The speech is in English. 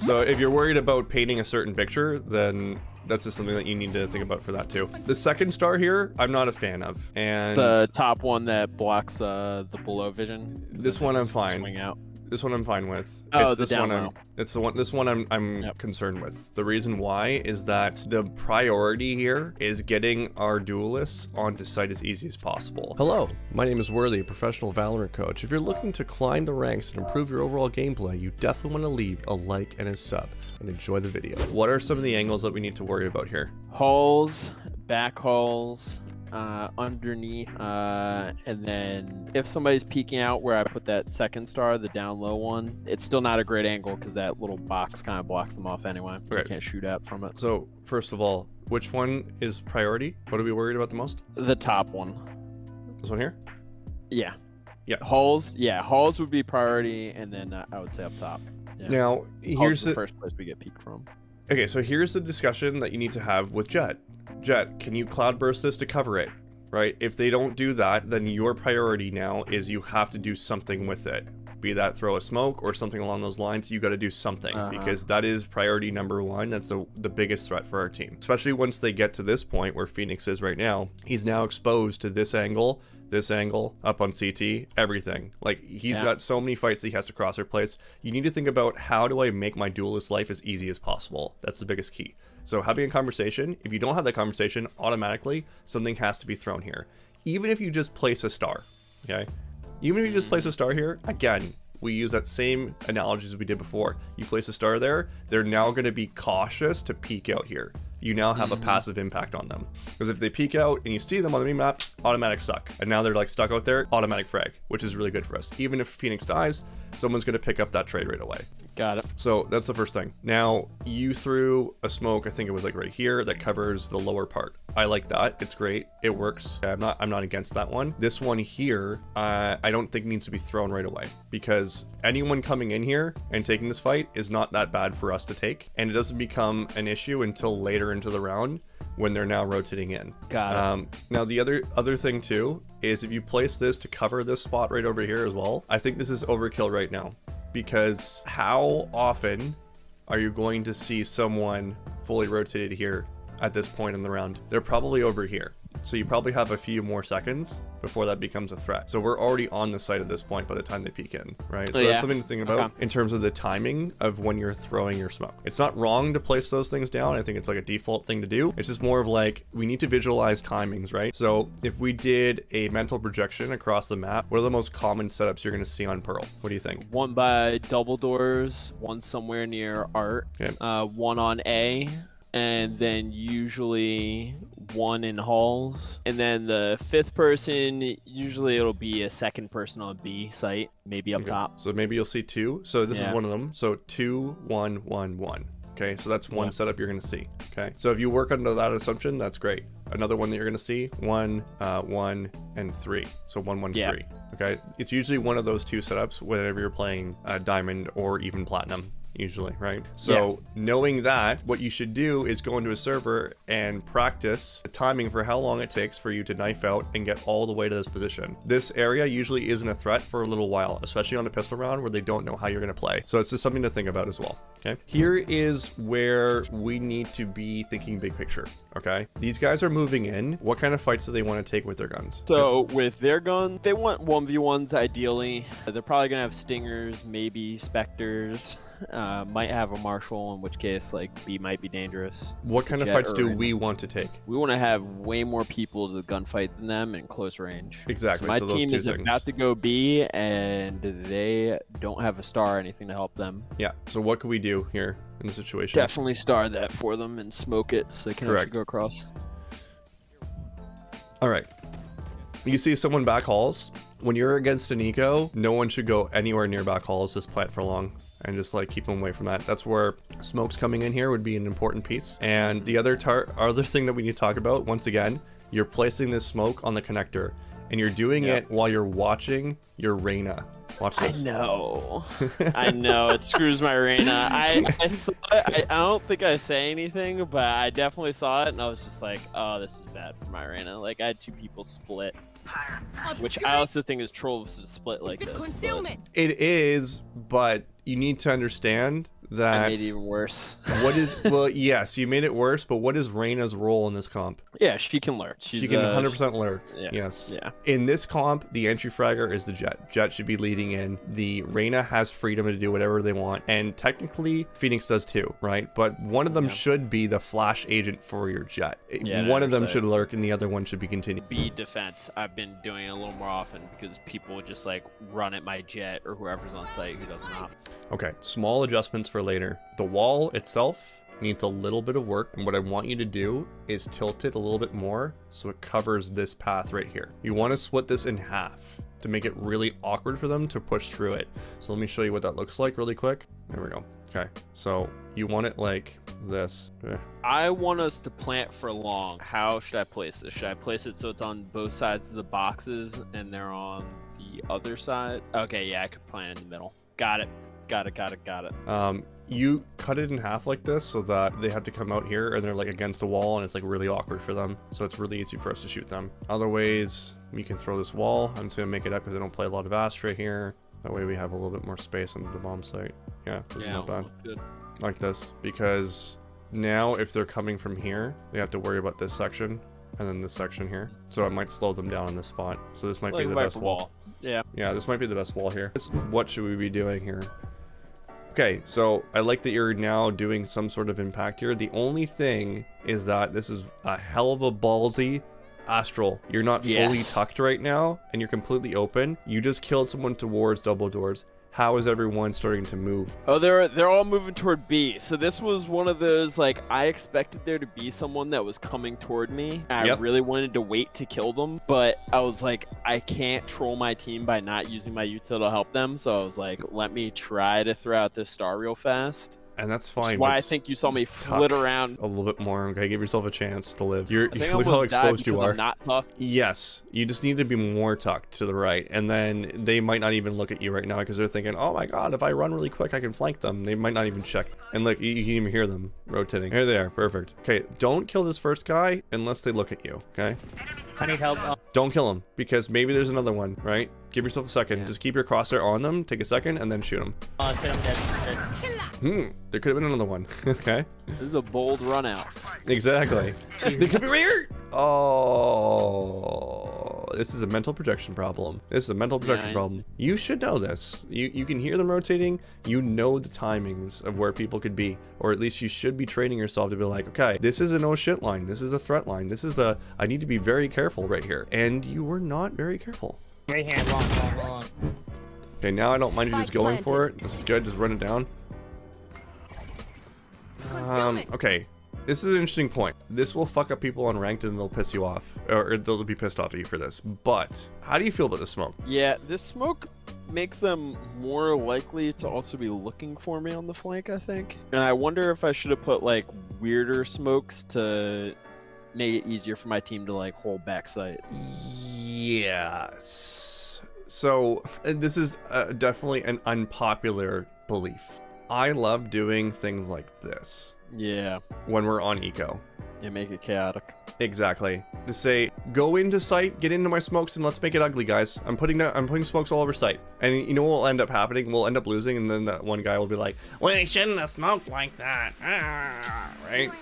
So if you're worried about painting a certain picture, then that's just something that you need to think about for that too. The second star here, I'm not a fan of. And the top one that blocks the below vision. This one I'm fine. Swing out. This one I'm fine with. Oh, it's the this down one low. This one I'm Yep. concerned with. The reason why is that the priority here is getting our duelists onto site as easy as possible. Hello, my name is Worthy, professional Valorant coach. If you're looking to climb the ranks and improve your overall gameplay, you definitely want to leave a like and a sub and enjoy the video. What are some of the angles that we need to worry about here? Holes, back holes, underneath, and then if somebody's peeking out where I put that second star, the down low one, it's still not a great angle because that little box kind of blocks them off anyway. Okay. You can't shoot out from it. So first of all, which one is priority? What are we worried about the most? The top one. This one here? Yeah. Yeah. Holes. Yeah, holes would be priority, and then I would say up top. Yeah. Now, Holes here's is the the first place we get peeked from. Okay, so here's the discussion that you need to have with Jet. Jet, can you cloudburst this to cover it? Right? If they don't do that, then your priority now is you have to do something with it. Be that throw a smoke or something along those lines, you got to do something because that is priority number one. That's the biggest threat for our team. Especially once they get to this point where Phoenix is right now. He's now exposed to this angle, up on CT, everything. Like, he's got so many fights that he has to cross our place. You need to think about, how do I make my duelist life as easy as possible? That's the biggest key. So having a conversation, if you don't have that conversation, automatically something has to be thrown here. Even if you just place a star, okay? Even if you just place a star here, again, we use that same analogy as we did before. You place a star there, they're now going to be cautious to peek out here. You now have a passive impact on them. Because if they peek out and you see them on the map, automatic suck. And now they're like stuck out there, automatic frag, which is really good for us. Even if Phoenix dies, someone's going to pick up that trade right away. Got it. So that's the first thing. Now, you threw a smoke, I think it was like right here, that covers the lower part. I like that. It's great. It works. I'm not against that one. This one here, I don't think needs to be thrown right away, because anyone coming in here and taking this fight is not that bad for us to take. And it doesn't become an issue until later into the round when they're now rotating in. Got it. Now, the other thing too is if you place this to cover this spot right over here as well, I think this is overkill right now. Because how often are you going to see someone fully rotated here at this point in the round? They're probably over here. So you probably have a few more seconds before that becomes a threat. So we're already on the site at this point by the time they peek in, right? So that's something to think about in terms of the timing of when you're throwing your smoke. It's not wrong to place those things down. I think it's like a default thing to do. It's just more of like, we need to visualize timings, right? So if we did a mental projection across the map, what are the most common setups you're going to see on Pearl? What do you think? One by double doors, one somewhere near Art, one on A, and then usually one in halls, and then the fifth person, usually it'll be a second person on B site, maybe up top. So maybe you'll see two. So this is one of them. So 2 1 1 1. Okay, so that's one setup you're going to see. Okay, so if you work under that assumption, that's great. Another one that you're going to see, 1 1 and 3. So 1 1 3. Okay, it's usually one of those two setups whenever you're playing diamond or even platinum. Usually, right? So knowing that, what you should do is go into a server and practice the timing for how long it takes for you to knife out and get all the way to this position. This area usually isn't a threat for a little while, especially on a pistol round where they don't know how you're going to play. So it's just something to think about as well. Okay, here is where we need to be thinking big picture. Okay, these guys are moving in. What kind of fights do they want to take with their guns? So with their gun, they want 1v1s ideally. They're probably gonna have stingers, maybe specters, might have a marshal, in which case like B might be dangerous. What kind of fights do we want to take? We want to have way more people to gunfight than them in close range. Exactly. So my team is about to go B, and they don't have a star or anything to help them. Yeah, so what can we do here in the situation? Definitely star that for them and smoke it so they can actually go across. All right. You see someone back halls. When you're against an eco, no one should go anywhere near back halls. Just plant for long and just like keep them away from that. That's where smokes coming in here would be an important piece. And the other thing that we need to talk about, once again, you're placing this smoke on the connector and you're doing it while you're watching your Reyna. Watch this. I know. I know. It screws my Reyna. I saw it. I don't think I say anything, but I definitely saw it, and I was just like, oh, this is bad for my Reyna. Like, I had two people split. Which I also think is troll to split like this. It is, but you need to understand that... I made it even worse. What is... Well, yes, you made it worse, but what is Reyna's role in this comp? Yeah, she can lurk. She can 100% lurk. Yeah. Yes. Yeah. In this comp, the entry fragger is the Jet. Jet should be leading in. The Reyna has freedom to do whatever they want, and technically Phoenix does too, right? But one of them should be the flash agent for your Jet. Yeah, one of them should lurk, and the other one should be continued. B defense, I've been doing it a little more often because people just like run at my Jet or whoever's on site who does not. Okay, small adjustments for later. The wall itself needs a little bit of work, and what I want you to do is tilt it a little bit more so it covers this path right here. You want to split this in half to make it really awkward for them to push through it. So let me show you what that looks like really quick. There we go. Okay, so you want it like this. I want us to plant for long. How should I place this? Should I place it so it's on both sides of the boxes and they're on the other side? Okay, yeah, I could plant in the middle. Got it. Got it. You cut it in half like this so that they have to come out here and they're like against the wall and it's like really awkward for them. So it's really easy for us to shoot them. Other ways, we can throw this wall. I'm just gonna make it up because I don't play a lot of Astra here. That way we have a little bit more space on the bomb site. Yeah, this is not bad. Good. Like this, because now if they're coming from here, they have to worry about this section and then this section here. So it might slow them down on this spot. So this might be the best wall. Yeah. Yeah, this might be the best wall here. What should we be doing here? Okay, so I like that you're now doing some sort of impact here. The only thing is that this is a hell of a ballsy Astral. You're not fully tucked right now, and you're completely open. You just killed someone towards double doors. How is everyone starting to move? Oh, they're all moving toward B. So this was one of those, like, I expected there to be someone that was coming toward me. I really wanted to wait to kill them, but I was like, I can't troll my team by not using my util to help them. So I was like, let me try to throw out this star real fast. And that's fine. That's why I think you saw me flit around a little bit more. Okay, give yourself a chance to live. Look I how exposed you are. I'm not tucked. Yes, you just need to be more tucked to the right, and then they might not even look at you right now because they're thinking, "Oh my God, if I run really quick, I can flank them." They might not even check. And look, you can even hear them rotating. Here they are. Perfect. Okay, don't kill this first guy unless they look at you. Okay. I need help. Don't kill him because maybe there's another one. Right? Give yourself a second. Just keep your crosshair on them. Take a second and then shoot them. Oh, shit, I'm dead. There could have been another one. Okay. This is a bold run out. Exactly. They could be right here. Oh, this is a mental projection problem. This is a mental projection problem. You should know this. You can hear them rotating. You know the timings of where people could be, or at least you should be training yourself to be like, okay, this is a no shit line. This is a threat line. This is a I need to be very careful right here. And you were not very careful. Right here, long. Okay, now I don't mind you just going for it. This is good. Just run it down. Okay. This is an interesting point. This will fuck up people on ranked and they'll piss you off. Or they'll be pissed off at you for this. But, how do you feel about the smoke? Yeah, this smoke makes them more likely to also be looking for me on the flank, I think. And I wonder if I should have put, like, weirder smokes to make it easier for my team to, like, hold back sight. Yes. So, this is definitely an unpopular belief. I love doing things like this. Yeah. When we're on eco. Yeah, make it chaotic. Exactly. To say, go into sight, get into my smokes, and let's make it ugly, guys. I'm putting smokes all over sight. And you know what will end up happening? We'll end up losing, and then that one guy will be like, well, he shouldn't have smoked like that. Right?